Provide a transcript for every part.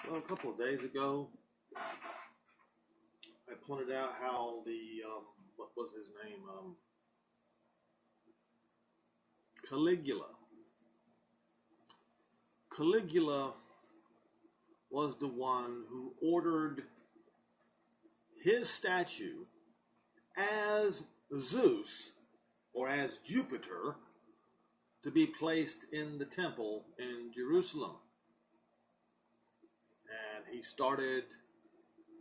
Well, a couple of days ago, I pointed out how what was his name? Caligula. Caligula was the one who ordered his statue as Zeus or as Jupiter to be placed in the temple in Jerusalem. And he started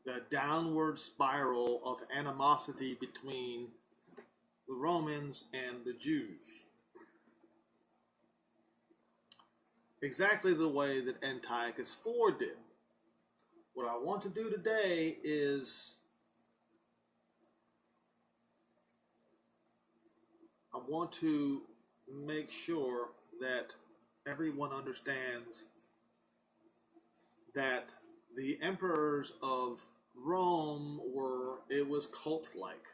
the downward spiral of animosity between the Romans and the Jews. Exactly the way that Antiochus IV did. What I want to do today is I want to make sure that everyone understands that the emperors of Rome was cult-like.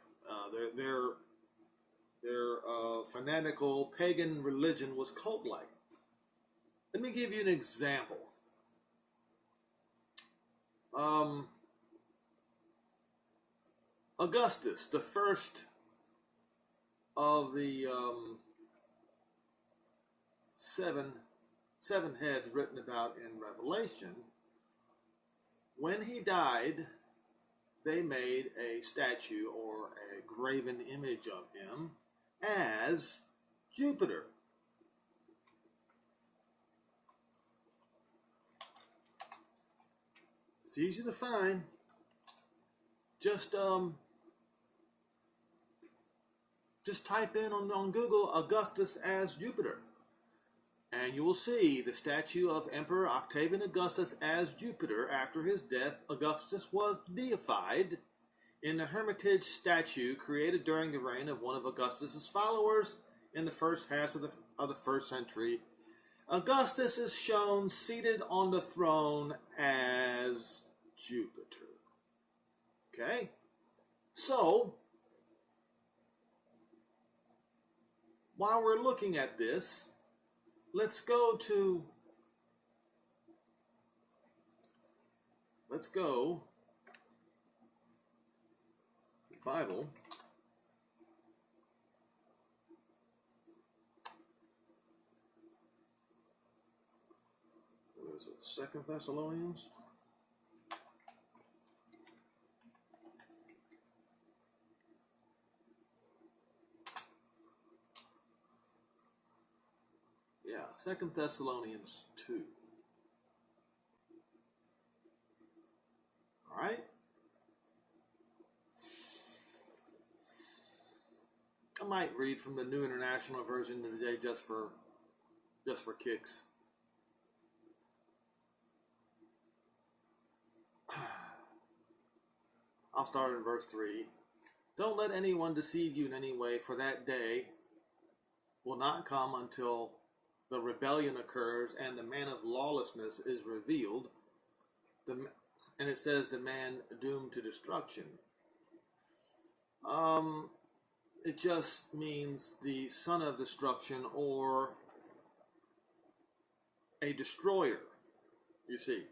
Their fanatical pagan religion was cult-like. Let me give you an example. Augustus, the first of the seven heads written about in Revelation, when he died, they made a statue or a graven image of him as Jupiter. It's easy to find. Just type in on Google Augustus as Jupiter, and you will see the statue of Emperor Octavian Augustus as Jupiter. After his death, Augustus was deified in the Hermitage statue created during the reign of one of Augustus's followers in the first half of the first century. Augustus is shown seated on the throne as Jupiter. Okay? So, while we're looking at this, let's go to the Bible. What is it? 2 Thessalonians? Yeah, 2 Thessalonians 2. All right? I might read from the New International Version today just for kicks. I'll start in verse 3. Don't let anyone deceive you in any way, for that day will not come until the rebellion occurs and the man of lawlessness is revealed. And it says the man doomed to destruction. It just means the son of destruction or a destroyer, you see.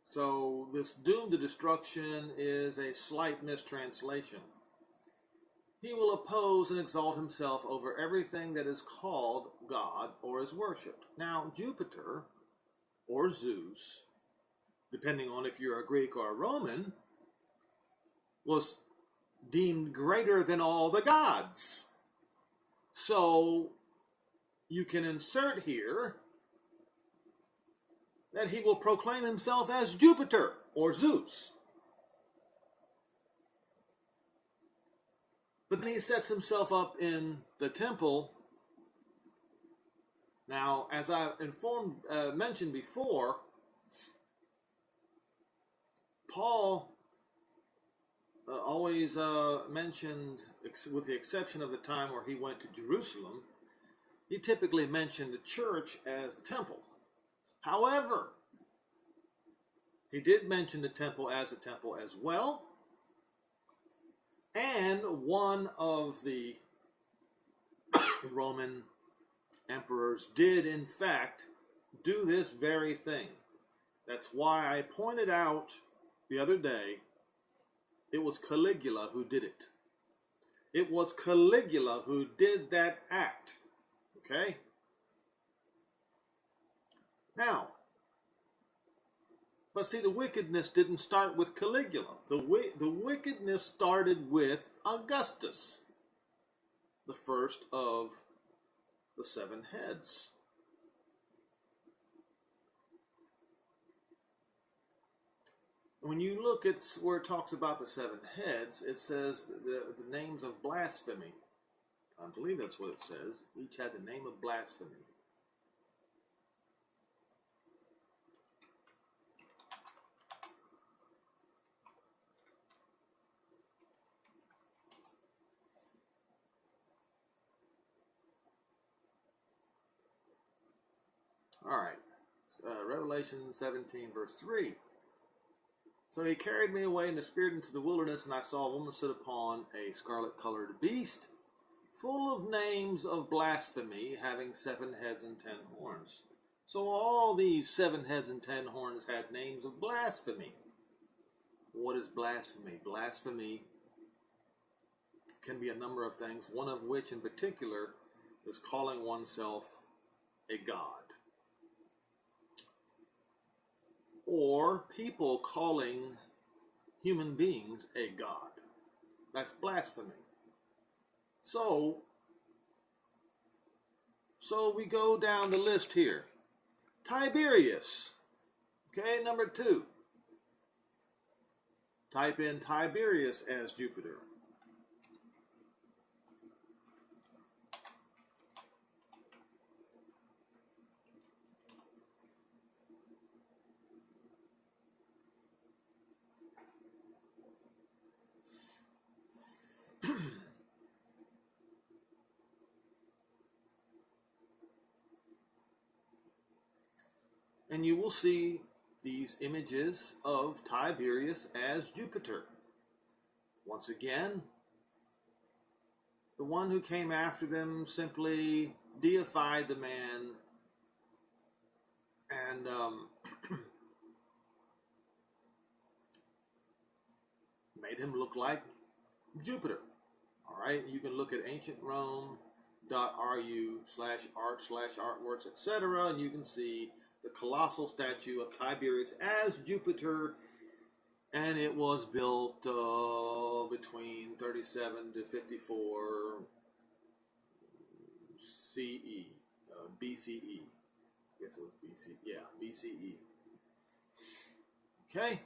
So this doomed to destruction is a slight mistranslation. He will oppose and exalt himself over everything that is called God or is worshipped. Now, Jupiter or Zeus, depending on if you're a Greek or a Roman, was deemed greater than all the gods. So you can insert here that he will proclaim himself as Jupiter or Zeus. But then he sets himself up in the temple. Now, as I mentioned before, Paul always mentioned, with the exception of the time where he went to Jerusalem, he typically mentioned the church as the temple. However, he did mention the temple as a temple as well. And one of the Roman emperors did, in fact, do this very thing. That's why I pointed out the other day, it was Caligula who did it. It was Caligula who did that act. Okay? Now, but see, the wickedness didn't start with Caligula. The wickedness started with Augustus, the first of the 7 heads. When you look at where it talks about the 7 heads, it says the names of blasphemy. I believe that's what it says. Each had the name of blasphemy. All right, Revelation 17, verse 3. So he carried me away in the spirit into the wilderness, and I saw a woman sit upon a scarlet-colored beast, full of names of blasphemy, having 7 heads and 10 horns. So all these 7 heads and 10 horns had names of blasphemy. What is blasphemy? Blasphemy can be a number of things, one of which in particular is calling oneself a god. Or people calling human beings a god. That's blasphemy. So we go down the list here. Tiberius. Okay, number 2. Type in Tiberius as Jupiter. And you will see these images of Tiberius as Jupiter. Once again, the one who came after them simply deified the man and made him look like Jupiter. All right, you can look at ancientrome.ru/art/artworks, etc., and you can see the colossal statue of Tiberius as Jupiter, and it was built between 37 to 54 CE, BCE. I guess it was BC, yeah, BCE. Okay.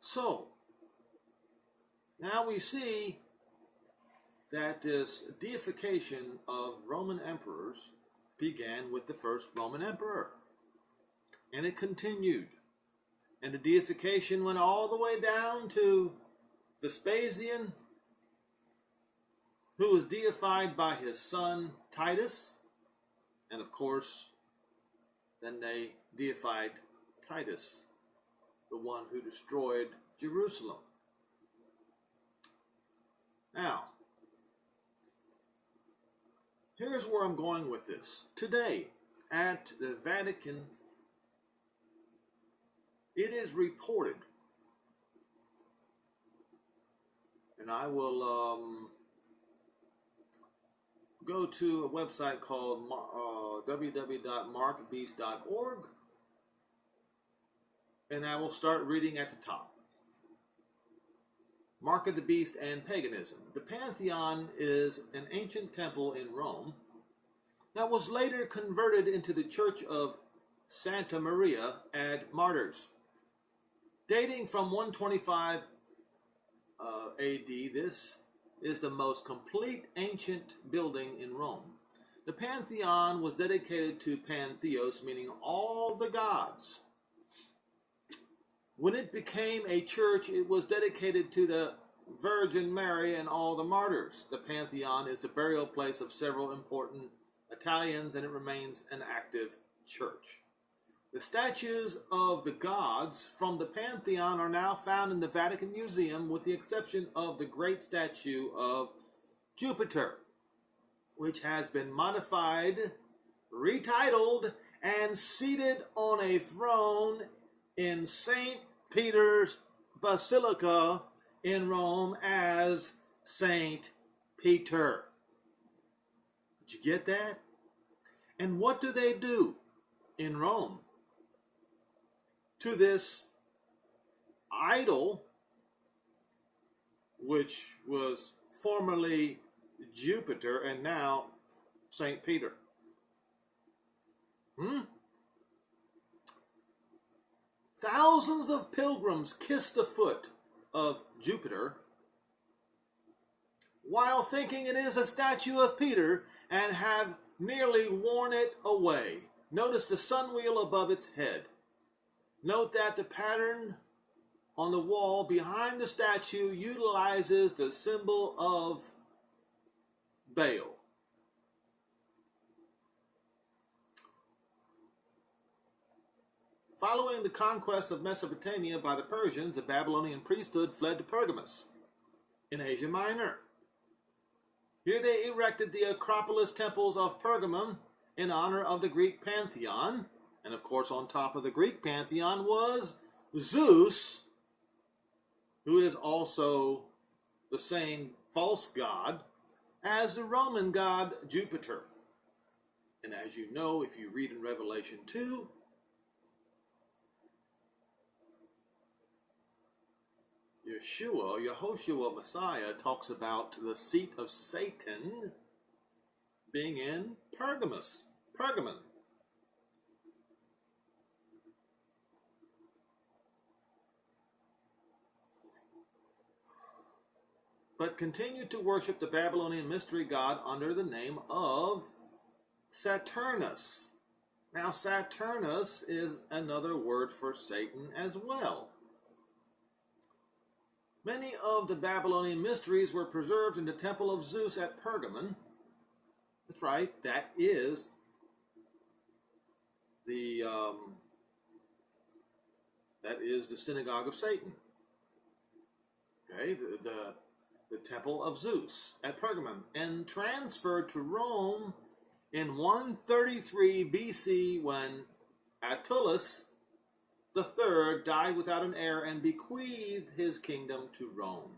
So, now we see that this deification of Roman emperors began with the first Roman emperor. And it continued. And the deification went all the way down to Vespasian, who was deified by his son Titus. And of course, then they deified Titus, the one who destroyed Jerusalem. Now, here's where I'm going with this. Today, at the Vatican, it is reported, and I will go to a website called www.markbeast.org, and I will start reading at the top. Mark of the Beast and Paganism. The Pantheon is an ancient temple in Rome that was later converted into the Church of Santa Maria ad Martyrs. Dating from 125 AD, this is the most complete ancient building in Rome. The Pantheon was dedicated to Pantheos, meaning all the gods. When it became a church, it was dedicated to the Virgin Mary and all the martyrs. The Pantheon is the burial place of several important Italians, and it remains an active church. The statues of the gods from the Pantheon are now found in the Vatican Museum, with the exception of the great statue of Jupiter. which has been modified, retitled, and seated on a throne in St. Peter's Basilica in Rome as St. Peter. Did you get that? And what do they do in Rome to this idol, which was formerly Jupiter and now St. Peter? Thousands of pilgrims kiss the foot of Jupiter while thinking it is a statue of Peter and have nearly worn it away. Notice the sun wheel above its head. Note that the pattern on the wall behind the statue utilizes the symbol of Baal. Following the conquest of Mesopotamia by the Persians, the Babylonian priesthood fled to Pergamus in Asia Minor. Here they erected the Acropolis temples of Pergamum in honor of the Greek pantheon. And of course, on top of the Greek pantheon was Zeus, who is also the same false god as the Roman god Jupiter. And as you know, if you read in Revelation 2, Yehoshua, Messiah, talks about the seat of Satan being in Pergamon. But continued to worship the Babylonian mystery god under the name of Saturnus. Now, Saturnus is another word for Satan as well. Many of the Babylonian mysteries were preserved in the temple of Zeus at Pergamon. That's right, that is the synagogue of Satan. Okay, the temple of Zeus at Pergamon, and transferred to Rome in 133 BC when Attalus III died without an heir and bequeathed his kingdom to Rome.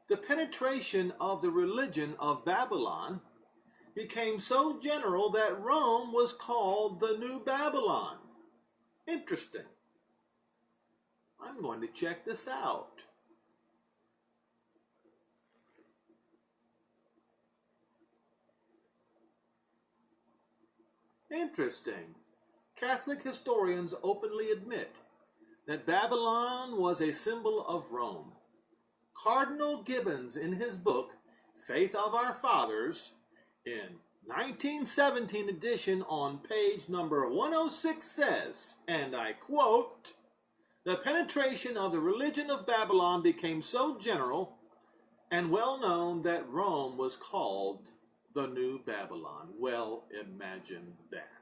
The penetration of the religion of Babylon became so general that Rome was called the New Babylon. Interesting. I'm going to check this out. Interesting. Catholic historians openly admit that Babylon was a symbol of Rome. Cardinal Gibbons, in his book, Faith of Our Fathers, in 1917 edition on page number 106 says, and I quote, "The penetration of the religion of Babylon became so general and well known that Rome was called the New Babylon." Well, imagine that.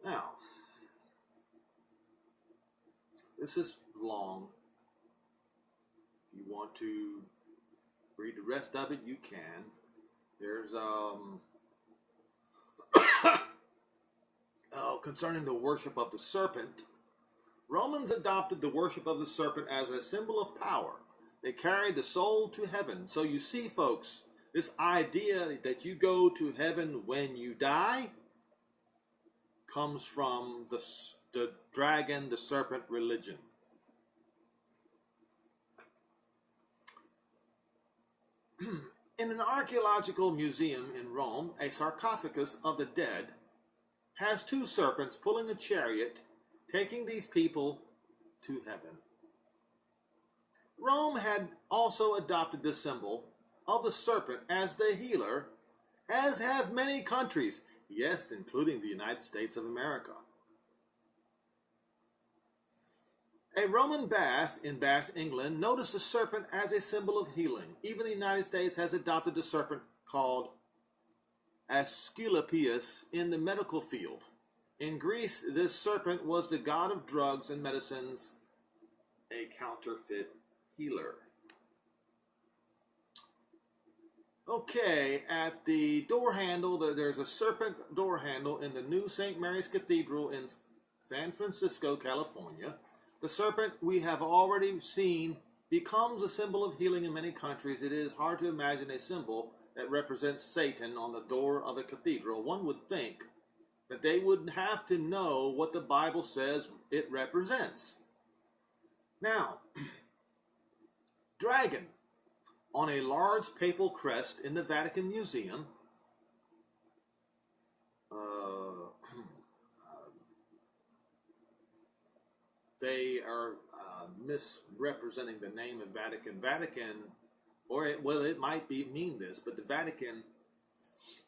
Now, this is long. If you want to read the rest of it, you can. There's concerning the worship of the serpent. Romans adopted the worship of the serpent as a symbol of power. They carried the soul to heaven. So you see, folks, this idea that you go to heaven when you die comes from the dragon, the serpent religion. In an archaeological museum in Rome, a sarcophagus of the dead has two serpents pulling a chariot, taking these people to heaven. Rome had also adopted the symbol of the serpent as the healer, as have many countries, yes, including the United States of America. A Roman bath in Bath, England, noticed the serpent as a symbol of healing. Even the United States has adopted the serpent called Asclepius in the medical field. In Greece, this serpent was the god of drugs and medicines, a counterfeit healer. Okay, at the door handle, there's a serpent door handle in the new St. Mary's Cathedral in San Francisco, California. The serpent we have already seen becomes a symbol of healing in many countries. It is hard to imagine a symbol that represents Satan on the door of a cathedral. One would think that they would have to know what the Bible says it represents. Now, dragon on a large papal crest in the Vatican Museum. They are misrepresenting the name of Vatican. Vatican, it might mean this, but the Vatican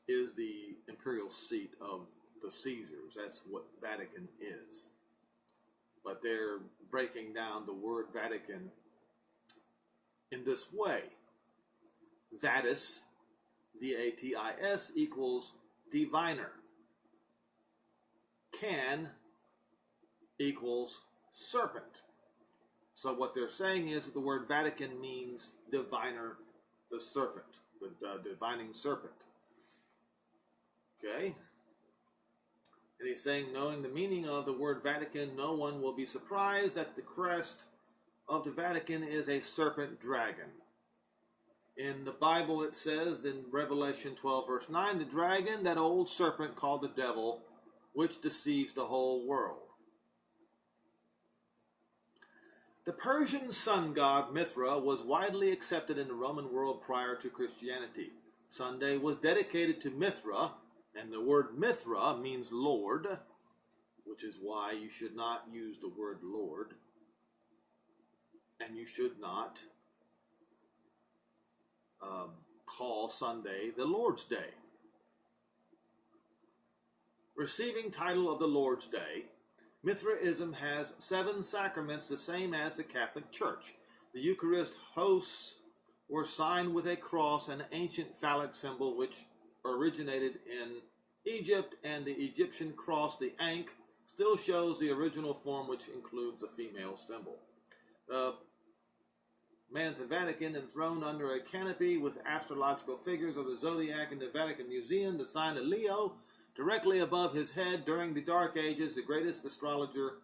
is the imperial seat of the Caesars. That's what Vatican is. But they're breaking down the word Vatican in this way. Vatis, V-A-T-I-S, equals diviner. Can equals serpent. So what they're saying is that the word Vatican means diviner, the serpent, the divining serpent. Okay? And he's saying, knowing the meaning of the word Vatican, no one will be surprised that the crest of the Vatican is a serpent dragon. In the Bible it says in Revelation 12 verse 9, the dragon, that old serpent called the devil, which deceives the whole world. The Persian sun god Mithra was widely accepted in the Roman world prior to Christianity. Sunday was dedicated to Mithra, and the word Mithra means Lord, which is why you should not use the word Lord, and you should not call Sunday the Lord's Day. Receiving title of the Lord's Day, Mithraism has 7 sacraments, the same as the Catholic Church. The Eucharist hosts were signed with a cross, an ancient phallic symbol which originated in Egypt, and the Egyptian cross, the ankh, still shows the original form, which includes a female symbol. The Manta Vatican, enthroned under a canopy with astrological figures of the zodiac in the Vatican Museum, the sign of Leo, directly above his head. During the Dark Ages, the greatest astrologer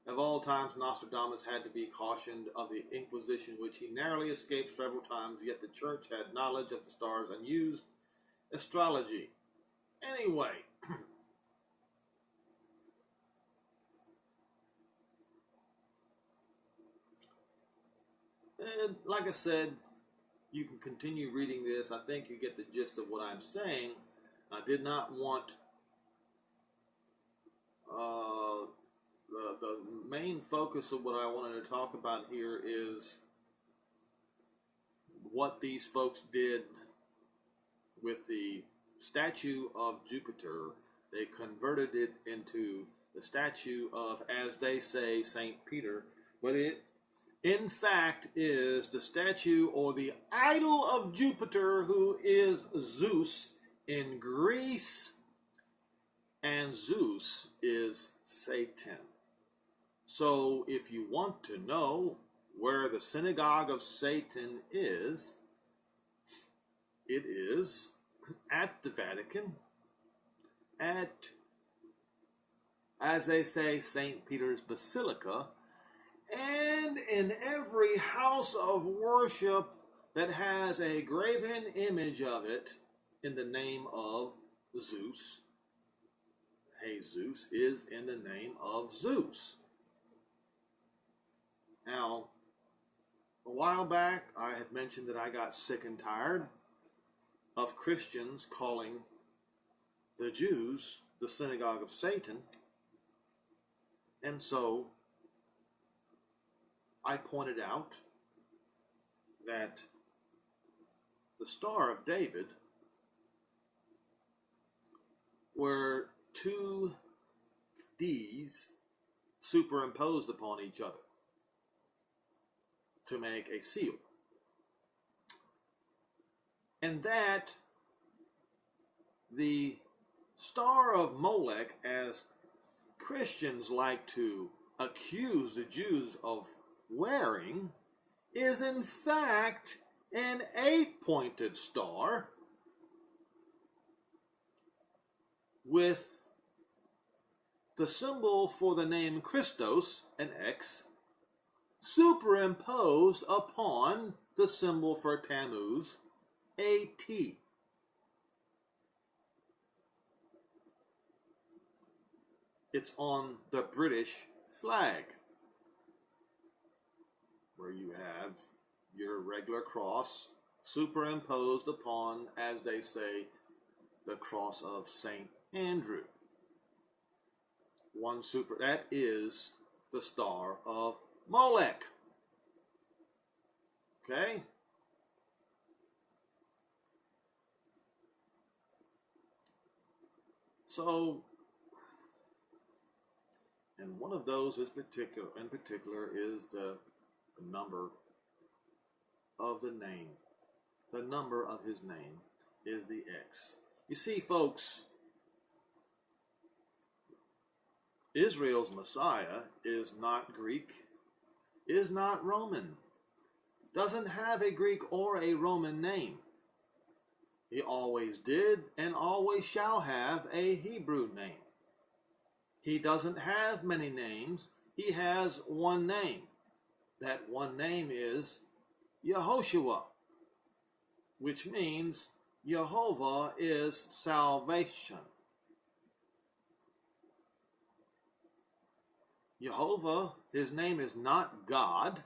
of all times, Nostradamus, had to be cautioned of the Inquisition, which he narrowly escaped several times, yet the church had knowledge of the stars and used astrology. Anyway, and like I said, you can continue reading this. I think you get the gist of what I'm saying. I did not want the main focus of what I wanted to talk about here is what these folks did with the statue of Jupiter. They converted it into the statue of, as they say, St. Peter, but it in fact is the statue or the idol of Jupiter, who is Zeus in Greece, and Zeus is Satan. So if you want to know where the Synagogue of Satan is, it is at the Vatican, at, as they say, St. Peter's Basilica, and in every house of worship that has a graven image of it in the name of Zeus. Jesus is in the name of Zeus. Now, a while back, I had mentioned that I got sick and tired of Christians calling the Jews the synagogue of Satan. And so I pointed out that the Star of David were 2 D's superimposed upon each other to make a seal. And that the Star of Molech, as Christians like to accuse the Jews of wearing, is in fact an 8-pointed star with the symbol for the name Christos, an X, superimposed upon the symbol for Tammuz, a T. It's on the British flag, where you have your regular cross superimposed upon, as they say, the cross of St. Andrew. That is the Star of Molech. Okay? So, and one of those in particular is the number of the name. The number of his name is the X. You see, folks, Israel's Messiah is not Greek, is not Roman, doesn't have a Greek or a Roman name. He always did and always shall have a Hebrew name. He doesn't have many names. He has one name. That one name is Yehoshua, which means Jehovah is salvation. Jehovah, his name is not God.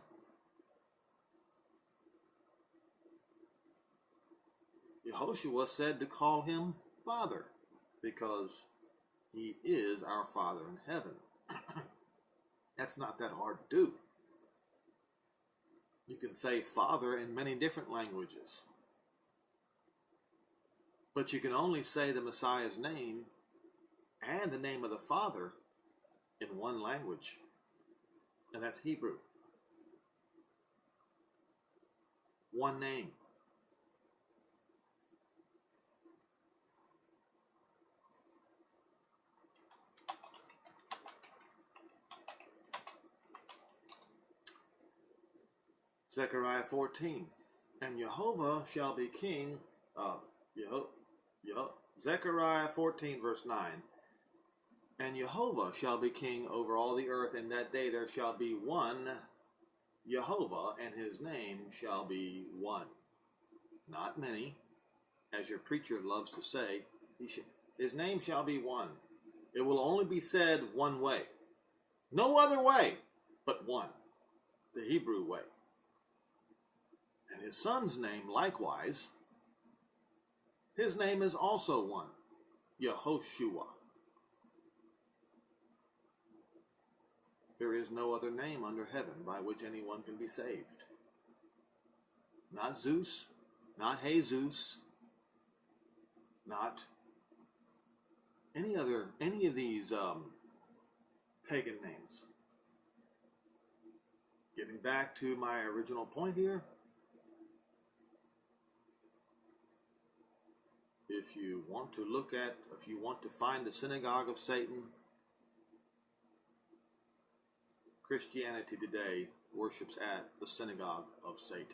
Yehoshua said to call him Father, because he is our Father in heaven. That's not that hard to do. You can say Father in many different languages. But you can only say the Messiah's name and the name of the Father in one language, and that's Hebrew. One name. Zechariah 14, and Jehovah shall be king. Zechariah 14, verse 9. And Jehovah shall be king over all the earth, and that day there shall be one Jehovah, and his name shall be one. Not many, as your preacher loves to say. His name shall be one. It will only be said one way. No other way but one, the Hebrew way. And his son's name likewise, his name is also one, Yehoshua. There is no other name under heaven by which anyone can be saved. Not Zeus, not Jesus, not any of these pagan names. Getting back to my original point here, if you want to find the synagogue of Satan, Christianity today worships at the synagogue of Satan.